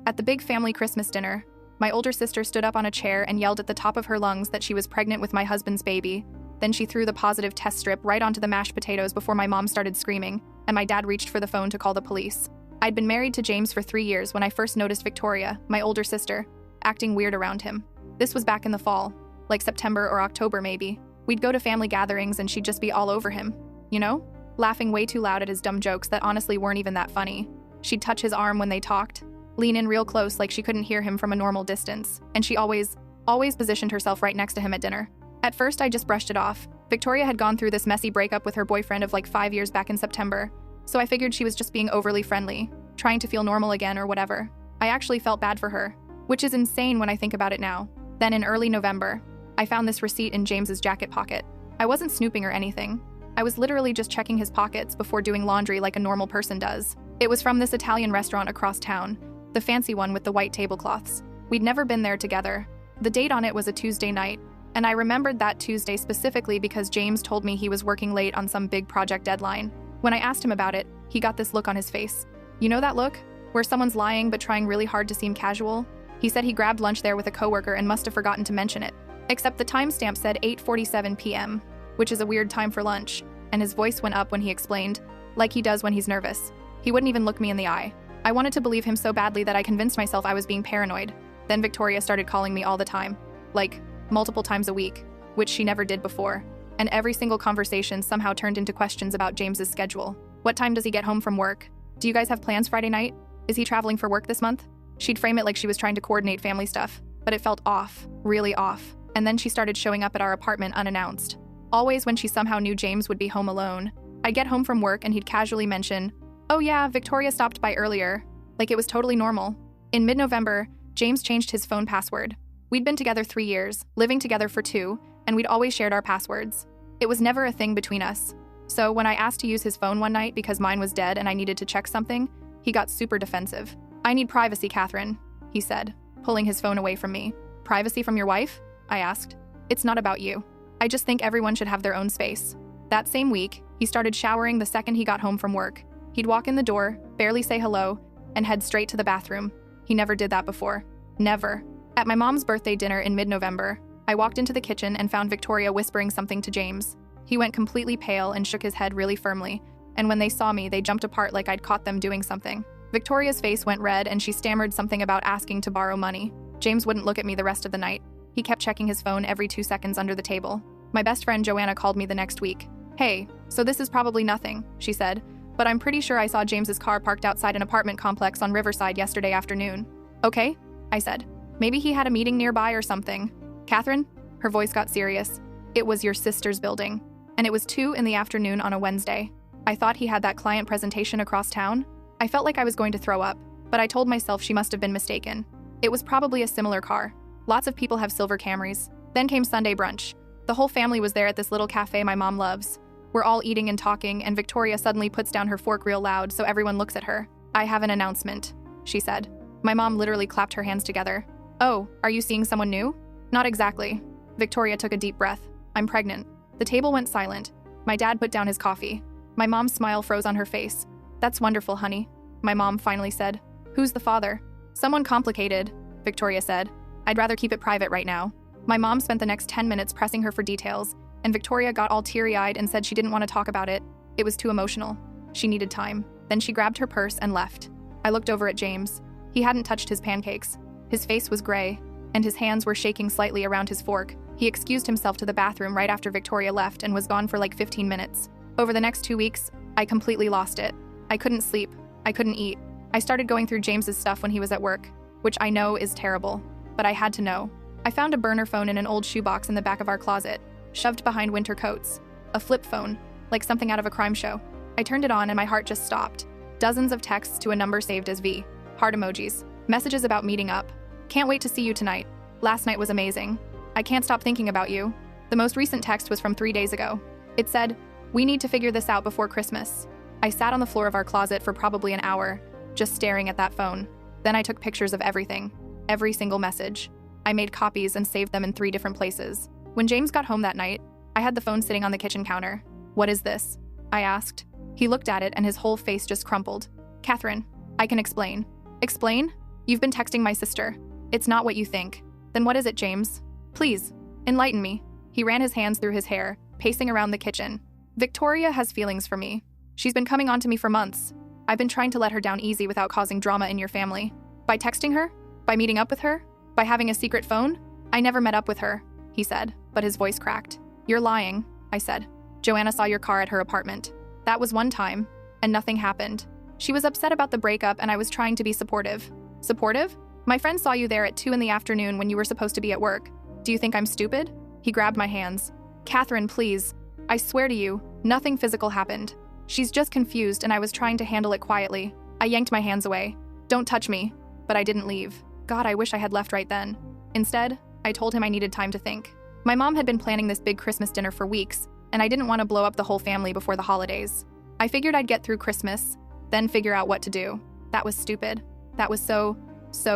At the big family Christmas dinner, my older sister stood up on a chair and yelled at the top of her lungs that she was pregnant with my husband's baby. Then she threw the positive test strip right onto the mashed potatoes before my mom started screaming, and my dad reached for the phone to call the police. I'd been married to James for 3 years when I first noticed Victoria, my older sister, acting weird around him. This was back in the fall, like September or October maybe. We'd go to family gatherings and she'd just be all over him, you know? Laughing way too loud at his dumb jokes that honestly weren't even that funny. She'd touch his arm when they talked, lean in real close like she couldn't hear him from a normal distance, and she always positioned herself right next to him at dinner. At first, I just brushed it off. Victoria had gone through this messy breakup with her boyfriend of like 5 years back in September, so I figured she was just being overly friendly, trying to feel normal again or whatever. I actually felt bad for her, which is insane when I think about it now. Then in early November, I found this receipt in James's jacket pocket. I wasn't snooping or anything. I was literally just checking his pockets before doing laundry like a normal person does. It was from this Italian restaurant across town, the fancy one with the white tablecloths. We'd never been there together. The date on it was a Tuesday night, and I remembered that Tuesday specifically because James told me he was working late on some big project deadline. When I asked him about it, he got this look on his face. You know that look? Where someone's lying but trying really hard to seem casual? He said he grabbed lunch there with a coworker and must have forgotten to mention it. Except the timestamp said 8:47 p.m., which is a weird time for lunch, and his voice went up when he explained, like he does when he's nervous. He wouldn't even look me in the eye. I wanted to believe him so badly that I convinced myself I was being paranoid. Then Victoria started calling me all the time, like multiple times a week, which she never did before. And every single conversation somehow turned into questions about James's schedule. What time does he get home from work? Do you guys have plans Friday night? Is he traveling for work this month? She'd frame it like she was trying to coordinate family stuff, but it felt off, really off. And then she started showing up at our apartment unannounced. Always when she somehow knew James would be home alone. I'd get home from work and he'd casually mention, "Oh yeah, Victoria stopped by earlier," like it was totally normal. In mid-November, James changed his phone password. We'd been together 3 years, living together for 2, and we'd always shared our passwords. It was never a thing between us. So when I asked to use his phone one night because mine was dead and I needed to check something, he got super defensive. "I need privacy, Catherine," he said, pulling his phone away from me. "Privacy from your wife?" I asked. "It's not about you. I just think everyone should have their own space." That same week, he started showering the second he got home from work. He'd walk in the door, barely say hello, and head straight to the bathroom. He never did that before. Never. At my mom's birthday dinner in mid-November, I walked into the kitchen and found Victoria whispering something to James. He went completely pale and shook his head really firmly, and when they saw me, they jumped apart like I'd caught them doing something. Victoria's face went red and she stammered something about asking to borrow money. James wouldn't look at me the rest of the night. He kept checking his phone every 2 seconds under the table. My best friend Joanna called me the next week. "Hey, so this is probably nothing," she said, "but I'm pretty sure I saw James's car parked outside an apartment complex on Riverside yesterday afternoon." "Okay," I said. "Maybe he had a meeting nearby or something." "Catherine?" Her voice got serious. "It was your sister's building. And it was 2 in the afternoon on a Wednesday. I thought he had that client presentation across town." I felt like I was going to throw up, but I told myself she must have been mistaken. It was probably a similar car. Lots of people have silver Camrys. Then came Sunday brunch. The whole family was there at this little cafe my mom loves. We're all eating and talking, and Victoria suddenly puts down her fork real loud so everyone looks at her. "I have an announcement," she said. My mom literally clapped her hands together. "Oh, are you seeing someone new?" "Not exactly." Victoria took a deep breath. "I'm pregnant." The table went silent. My dad put down his coffee. My mom's smile froze on her face. "That's wonderful, honey," my mom finally said. "Who's the father?" "Someone complicated," Victoria said. "I'd rather keep it private right now." My mom spent the next 10 minutes pressing her for details, and Victoria got all teary-eyed and said she didn't want to talk about it. It was too emotional. She needed time. Then she grabbed her purse and left. I looked over at James. He hadn't touched his pancakes. His face was gray, and his hands were shaking slightly around his fork. He excused himself to the bathroom right after Victoria left and was gone for like 15 minutes. Over the next 2 weeks, I completely lost it. I couldn't sleep. I couldn't eat. I started going through James's stuff when he was at work, which I know is terrible, but I had to know. I found a burner phone in an old shoebox in the back of our closet, shoved behind winter coats. A flip phone, like something out of a crime show. I turned it on and my heart just stopped. Dozens of texts to a number saved as V. Heart emojis. Messages about meeting up. "Can't wait to see you tonight. Last night was amazing. I can't stop thinking about you." The most recent text was from 3 days ago. It said, "We need to figure this out before Christmas." I sat on the floor of our closet for probably an hour, just staring at that phone. Then I took pictures of everything. Every single message. I made copies and saved them in 3 different places. When James got home that night, I had the phone sitting on the kitchen counter. "What is this?" I asked. He looked at it and his whole face just crumpled. "Catherine, I can explain." "Explain?" You've been texting my sister. It's not what you think. Then what is it, James? Please, enlighten me. He ran his hands through his hair, pacing around the kitchen. Victoria has feelings for me. She's been coming on to me for months. I've been trying to let her down easy without causing drama in your family. By texting her? By meeting up with her? By having a secret phone? I never met up with her, he said, but his voice cracked. You're lying, I said. Joanna saw your car at her apartment. That was one time, and nothing happened. She was upset about the breakup and I was trying to be supportive. Supportive? My friend saw you there at 2 p.m. when you were supposed to be at work. Do you think I'm stupid? He grabbed my hands. Catherine, please. I swear to you, nothing physical happened. She's just confused and I was trying to handle it quietly. I yanked my hands away. Don't touch me. But I didn't leave. God, I wish I had left right then. Instead, I told him I needed time to think. My mom had been planning this big Christmas dinner for weeks, and I didn't want to blow up the whole family before the holidays. I figured I'd get through Christmas, then figure out what to do. That was stupid. That was so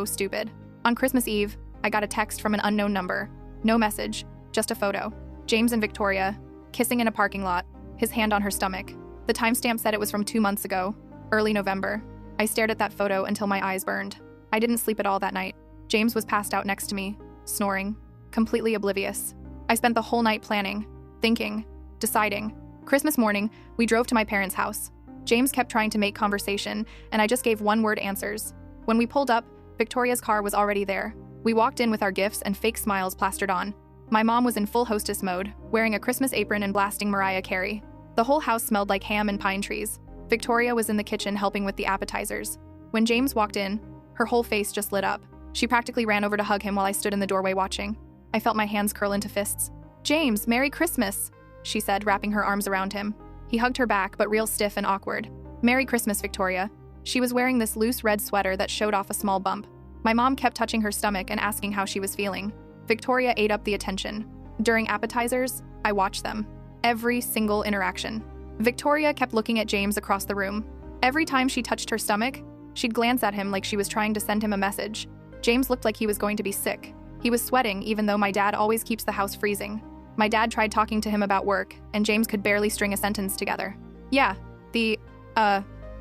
stupid. On Christmas Eve, I got a text from an unknown number. No message, just a photo. James and Victoria, kissing in a parking lot, his hand on her stomach. The timestamp said it was from 2 months ago, early November. I stared at that photo until my eyes burned. I didn't sleep at all that night. James was passed out next to me, snoring, completely oblivious. I spent the whole night planning, thinking, deciding. Christmas morning, we drove to my parents' house. James kept trying to make conversation, and I just gave one-word answers. When we pulled up, Victoria's car was already there. We walked in with our gifts and fake smiles plastered on. My mom was in full hostess mode, wearing a Christmas apron and blasting Mariah Carey. The whole house smelled like ham and pine trees. Victoria was in the kitchen helping with the appetizers. When James walked in, her whole face just lit up. She practically ran over to hug him while I stood in the doorway watching. I felt my hands curl into fists. James, Merry Christmas, she said, wrapping her arms around him. He hugged her back, but real stiff and awkward. Merry Christmas, Victoria. She was wearing this loose red sweater that showed off a small bump. My mom kept touching her stomach and asking how she was feeling. Victoria ate up the attention. During appetizers, I watched them. Every single interaction. Victoria kept looking at James across the room. Every time she touched her stomach, she'd glance at him like she was trying to send him a message. James looked like he was going to be sick. He was sweating, even though my dad always keeps the house freezing. My dad tried talking to him about work, and James could barely string a sentence together. Yeah, the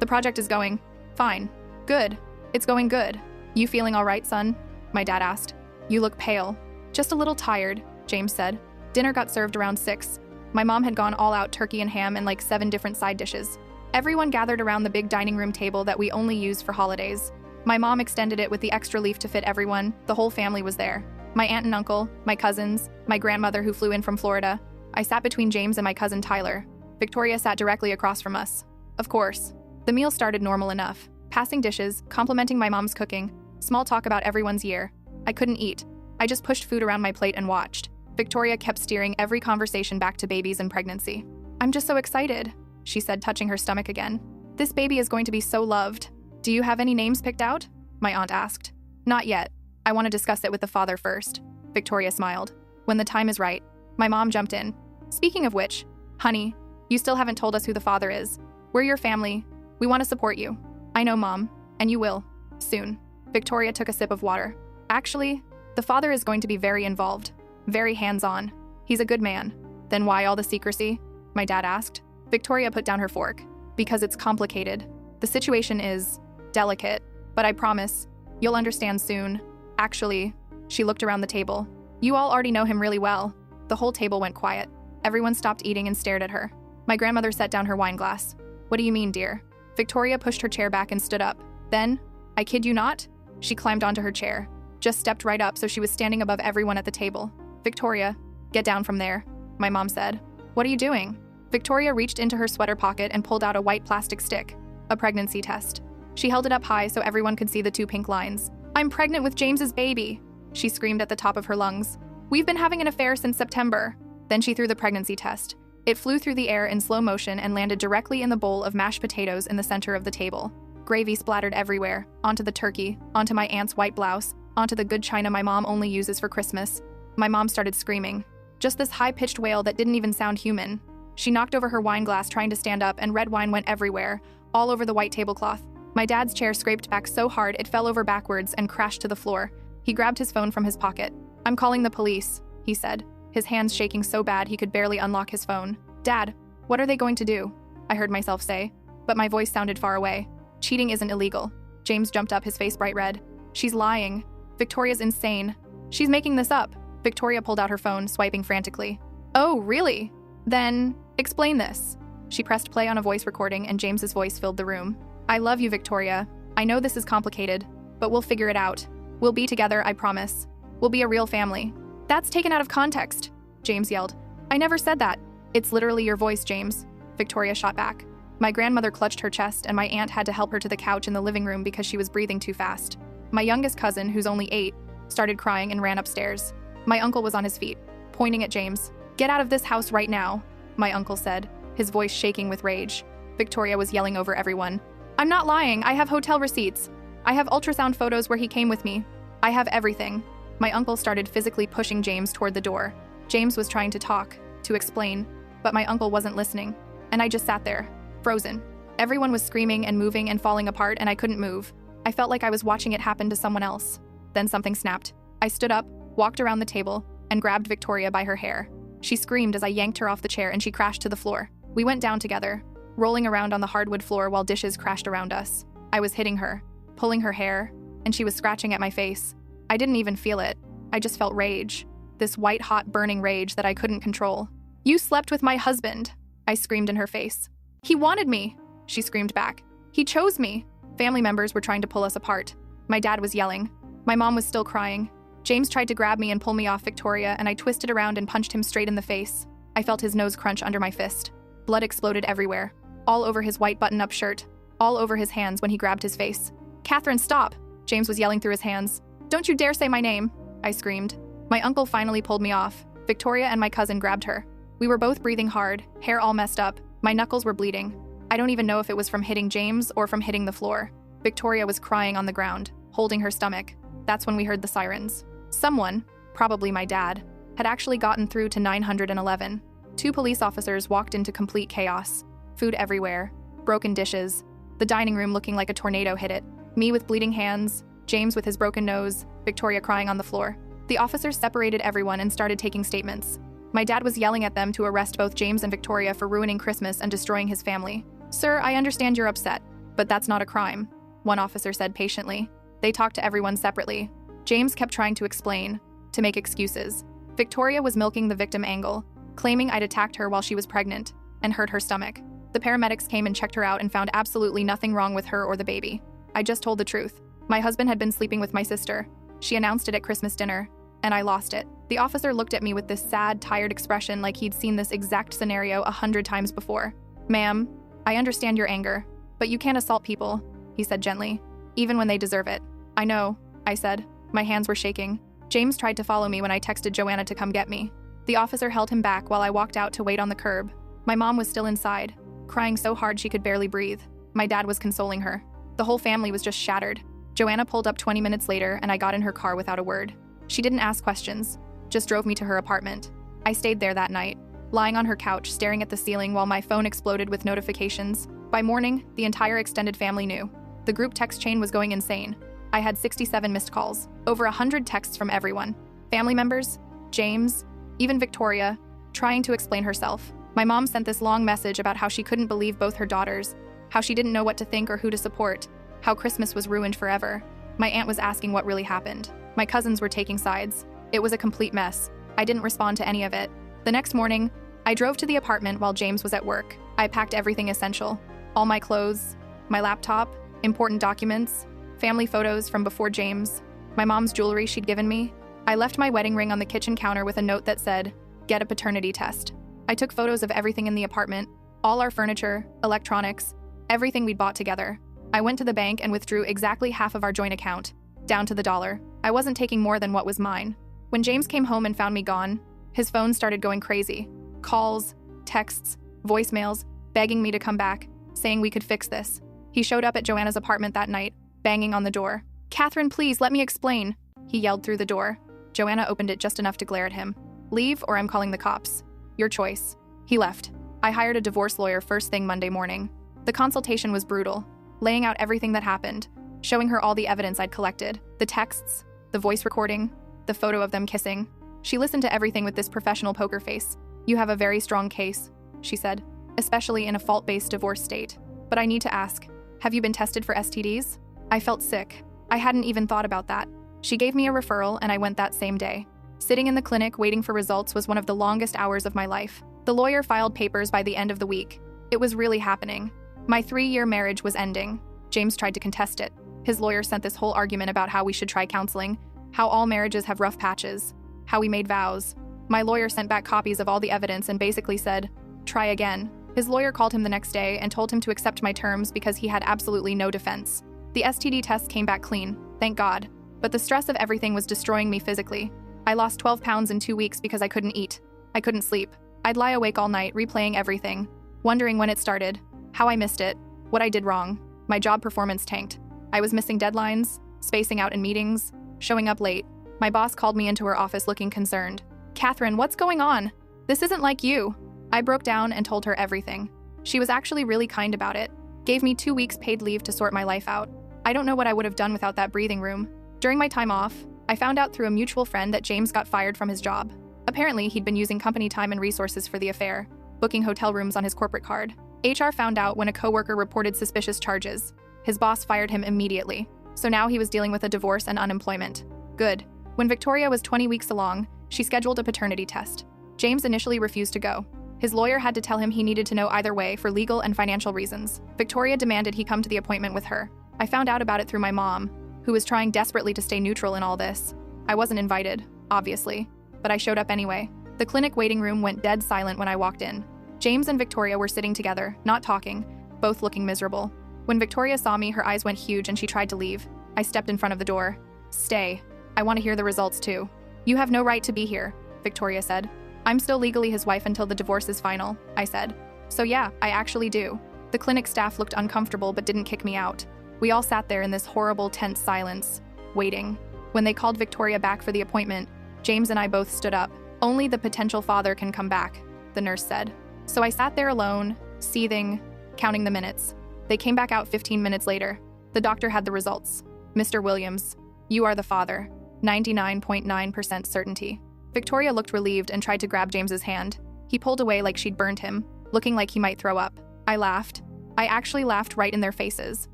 project is going fine. Good. It's going good. You feeling all right, son? My dad asked. You look pale. Just a little tired, James said. Dinner got served around 6. My mom had gone all out turkey and ham and like 7 different side dishes. Everyone gathered around the big dining room table that we only use for holidays. My mom extended it with the extra leaf to fit everyone. The whole family was there. My aunt and uncle, my cousins, my grandmother who flew in from Florida. I sat between James and my cousin Tyler. Victoria sat directly across from us. Of course. The meal started normal enough. Passing dishes, complimenting my mom's cooking, small talk about everyone's year. I couldn't eat. I just pushed food around my plate and watched. Victoria kept steering every conversation back to babies and pregnancy. I'm just so excited, she said, touching her stomach again. This baby is going to be so loved. Do you have any names picked out? My aunt asked. Not yet. I want to discuss it with the father first. Victoria smiled. When the time is right. My mom jumped in. Speaking of which, honey, you still haven't told us who the father is. We're your family. We want to support you. I know, Mom, and you will. Soon. Victoria took a sip of water. Actually, the father is going to be very involved. Very hands-on. He's a good man. Then why all the secrecy? My dad asked. Victoria put down her fork. Because it's complicated. The situation is delicate, but I promise, you'll understand soon. Actually, she looked around the table. You all already know him really well. The whole table went quiet. Everyone stopped eating and stared at her. My grandmother set down her wine glass. What do you mean, dear? Victoria pushed her chair back and stood up. Then, I kid you not, she climbed onto her chair. Just stepped right up so she was standing above everyone at the table. Victoria, get down from there, my mom said. What are you doing? Victoria reached into her sweater pocket and pulled out a white plastic stick. A pregnancy test. She held it up high so everyone could see the 2 pink lines. I'm pregnant with James's baby, she screamed at the top of her lungs. We've been having an affair since September. Then she threw the pregnancy test. It flew through the air in slow motion and landed directly in the bowl of mashed potatoes in the center of the table. Gravy splattered everywhere, onto the turkey, onto my aunt's white blouse, onto the good china my mom only uses for Christmas. My mom started screaming. Just this high-pitched wail that didn't even sound human. She knocked over her wine glass trying to stand up, and red wine went everywhere, all over the white tablecloth. My dad's chair scraped back so hard it fell over backwards and crashed to the floor. He grabbed his phone from his pocket. I'm calling the police, he said, his hands shaking so bad he could barely unlock his phone. Dad, what are they going to do? I heard myself say, but my voice sounded far away. Cheating isn't illegal. James jumped up, his face bright red. She's lying. Victoria's insane. She's making this up. Victoria pulled out her phone, swiping frantically. Oh, really? Then, explain this. She pressed play on a voice recording and James's voice filled the room. I love you, Victoria. I know this is complicated, but we'll figure it out. We'll be together, I promise. We'll be a real family. That's taken out of context, James yelled. I never said that. It's literally your voice, James. Victoria shot back. My grandmother clutched her chest and my aunt had to help her to the couch in the living room because she was breathing too fast. My youngest cousin, who's only 8, started crying and ran upstairs. My uncle was on his feet, pointing at James. Get out of this house right now, my uncle said, his voice shaking with rage. Victoria was yelling over everyone. I'm not lying, I have hotel receipts. I have ultrasound photos where he came with me. I have everything. My uncle started physically pushing James toward the door. James was trying to talk, to explain, but my uncle wasn't listening. And I just sat there, frozen. Everyone was screaming and moving and falling apart and I couldn't move. I felt like I was watching it happen to someone else. Then something snapped. I stood up, walked around the table, and grabbed Victoria by her hair. She screamed as I yanked her off the chair and she crashed to the floor. We went down together, rolling around on the hardwood floor while dishes crashed around us. I was hitting her, pulling her hair, and she was scratching at my face. I didn't even feel it. I just felt rage. This white-hot burning rage that I couldn't control. You slept with my husband, I screamed in her face. He wanted me, she screamed back. He chose me. Family members were trying to pull us apart. My dad was yelling. My mom was still crying. James tried to grab me and pull me off Victoria, and I twisted around and punched him straight in the face. I felt his nose crunch under my fist. Blood exploded everywhere. All over his white button-up shirt. All over his hands when he grabbed his face. Catherine, stop! James was yelling through his hands. Don't you dare say my name, I screamed. My uncle finally pulled me off. Victoria and my cousin grabbed her. We were both breathing hard, hair all messed up. My knuckles were bleeding. I don't even know if it was from hitting James or from hitting the floor. Victoria was crying on the ground, holding her stomach. That's when we heard the sirens. Someone, probably my dad, had actually gotten through to 911. 2 police officers walked into complete chaos. Food everywhere. Broken dishes. The dining room looking like a tornado hit it. Me with bleeding hands, James with his broken nose, Victoria crying on the floor. The officers separated everyone and started taking statements. My dad was yelling at them to arrest both James and Victoria for ruining Christmas and destroying his family. Sir, I understand you're upset, but that's not a crime, one officer said patiently. They talked to everyone separately. James kept trying to explain, to make excuses. Victoria was milking the victim angle, claiming I'd attacked her while she was pregnant and hurt her stomach. The paramedics came and checked her out and found absolutely nothing wrong with her or the baby. I just told the truth. My husband had been sleeping with my sister. She announced it at Christmas dinner, and I lost it. The officer looked at me with this sad, tired expression like he'd seen this exact scenario 100 times before. Ma'am, I understand your anger, but you can't assault people, he said gently, even when they deserve it. I know, I said. My hands were shaking. James tried to follow me when I texted Joanna to come get me. The officer held him back while I walked out to wait on the curb. My mom was still inside, crying so hard she could barely breathe. My dad was consoling her. The whole family was just shattered. Joanna pulled up 20 minutes later and I got in her car without a word. She didn't ask questions, just drove me to her apartment. I stayed there that night, lying on her couch staring at the ceiling while my phone exploded with notifications. By morning, the entire extended family knew. The group text chain was going insane. I had 67 missed calls, over 100 texts from everyone. Family members, James, even Victoria, trying to explain herself. My mom sent this long message about how she couldn't believe both her daughters, how she didn't know what to think or who to support, how Christmas was ruined forever. My aunt was asking what really happened. My cousins were taking sides. It was a complete mess. I didn't respond to any of it. The next morning, I drove to the apartment while James was at work. I packed everything essential. All my clothes, my laptop, important documents, family photos from before James, my mom's jewelry she'd given me. I left my wedding ring on the kitchen counter with a note that said, "Get a paternity test." I took photos of everything in the apartment, all our furniture, electronics, everything we'd bought together. I went to the bank and withdrew exactly half of our joint account, down to the dollar. I wasn't taking more than what was mine. When James came home and found me gone, his phone started going crazy. Calls, texts, voicemails, begging me to come back, saying we could fix this. He showed up at Joanna's apartment that night, banging on the door. "Catherine, please, let me explain," he yelled through the door. Joanna opened it just enough to glare at him. "Leave or I'm calling the cops. Your choice." He left. I hired a divorce lawyer first thing Monday morning. The consultation was brutal, laying out everything that happened, showing her all the evidence I'd collected, the texts, the voice recording, the photo of them kissing. She listened to everything with this professional poker face. "You have a very strong case," she said, "especially in a fault-based divorce state. But I need to ask, have you been tested for STDs?" I felt sick. I hadn't even thought about that. She gave me a referral and I went that same day. Sitting in the clinic waiting for results was one of the longest hours of my life. The lawyer filed papers by the end of the week. It was really happening. My 3-year marriage was ending. James tried to contest it. His lawyer sent this whole argument about how we should try counseling, how all marriages have rough patches, how we made vows. My lawyer sent back copies of all the evidence and basically said, try again. His lawyer called him the next day and told him to accept my terms because he had absolutely no defense. The STD tests came back clean, thank God. But the stress of everything was destroying me physically. I lost 12 pounds in 2 weeks because I couldn't eat. I couldn't sleep. I'd lie awake all night replaying everything, wondering when it started, how I missed it, what I did wrong. My job performance tanked. I was missing deadlines, spacing out in meetings, showing up late. My boss called me into her office looking concerned. Catherine, what's going on? This isn't like you. I broke down and told her everything. She was actually really kind about it. Gave me 2 weeks paid leave to sort my life out. I don't know what I would have done without that breathing room. During my time off, I found out through a mutual friend that James got fired from his job. Apparently, he'd been using company time and resources for the affair, booking hotel rooms on his corporate card. HR found out when a coworker reported suspicious charges. His boss fired him immediately. So now he was dealing with a divorce and unemployment. Good. When Victoria was 20 weeks along, she scheduled a paternity test. James initially refused to go. His lawyer had to tell him he needed to know either way for legal and financial reasons. Victoria demanded he come to the appointment with her. I found out about it through my mom, who was trying desperately to stay neutral in all this. I wasn't invited, obviously, but I showed up anyway. The clinic waiting room went dead silent when I walked in. James and Victoria were sitting together, not talking, both looking miserable. When Victoria saw me, her eyes went huge and she tried to leave. I stepped in front of the door. Stay. I want to hear the results too. You have no right to be here, Victoria said. I'm still legally his wife until the divorce is final, I said. So yeah, I actually do. The clinic staff looked uncomfortable but didn't kick me out. We all sat there in this horrible, tense silence, waiting. When they called Victoria back for the appointment, James and I both stood up. Only the potential father can come back, the nurse said. So I sat there alone, seething, counting the minutes. They came back out 15 minutes later. The doctor had the results. Mr. Williams, you are the father. 99.9% certainty. Victoria looked relieved and tried to grab James's hand. He pulled away like she'd burned him, looking like he might throw up. I laughed. I actually laughed right in their faces.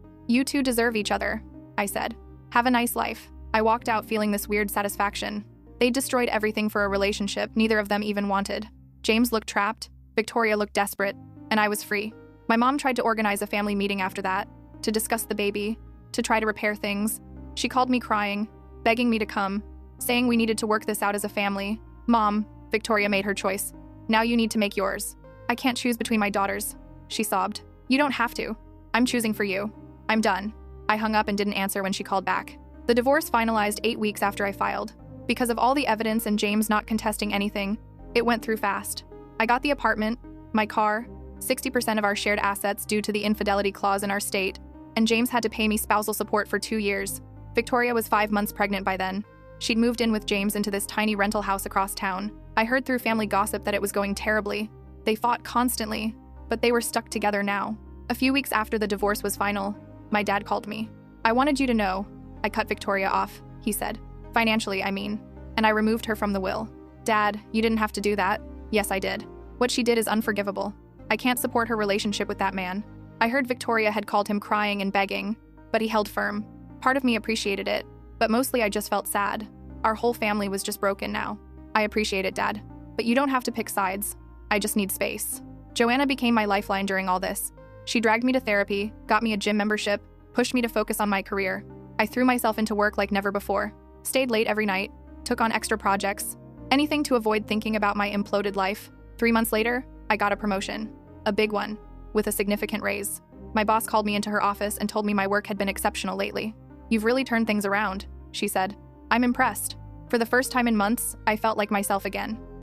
You two deserve each other, I said. Have a nice life. I walked out feeling this weird satisfaction. They destroyed everything for a relationship neither of them even wanted. James looked trapped, Victoria looked desperate, and I was free. My mom tried to organize a family meeting after that, to discuss the baby, to try to repair things. She called me crying, begging me to come, saying we needed to work this out as a family. Mom, Victoria made her choice. Now you need to make yours. I can't choose between my daughters, she sobbed. You don't have to. I'm choosing for you. I'm done. I hung up and didn't answer when she called back. The divorce finalized 8 weeks after I filed. Because of all the evidence and James not contesting anything, it went through fast. I got the apartment, my car, 60% of our shared assets due to the infidelity clause in our state, and James had to pay me spousal support for 2 years. Victoria was 5 months pregnant by then. She'd moved in with James into this tiny rental house across town. I heard through family gossip that it was going terribly. They fought constantly, but they were stuck together now. A few weeks after the divorce was final, my dad called me. I wanted you to know. I cut Victoria off, he said. Financially, I mean. And I removed her from the will. Dad, you didn't have to do that. Yes, I did. What she did is unforgivable. I can't support her relationship with that man. I heard Victoria had called him crying and begging, but he held firm. Part of me appreciated it, but mostly I just felt sad. Our whole family was just broken now. I appreciate it, Dad. But you don't have to pick sides. I just need space. Joanna became my lifeline during all this. She dragged me to therapy, got me a gym membership, pushed me to focus on my career. I threw myself into work like never before. Stayed late every night, took on extra projects, anything to avoid thinking about my imploded life. 3 months later, I got a promotion. A big one, with a significant raise. My boss called me into her office and told me my work had been exceptional lately. You've really turned things around, she said. I'm impressed. For the first time in months, I felt like myself again.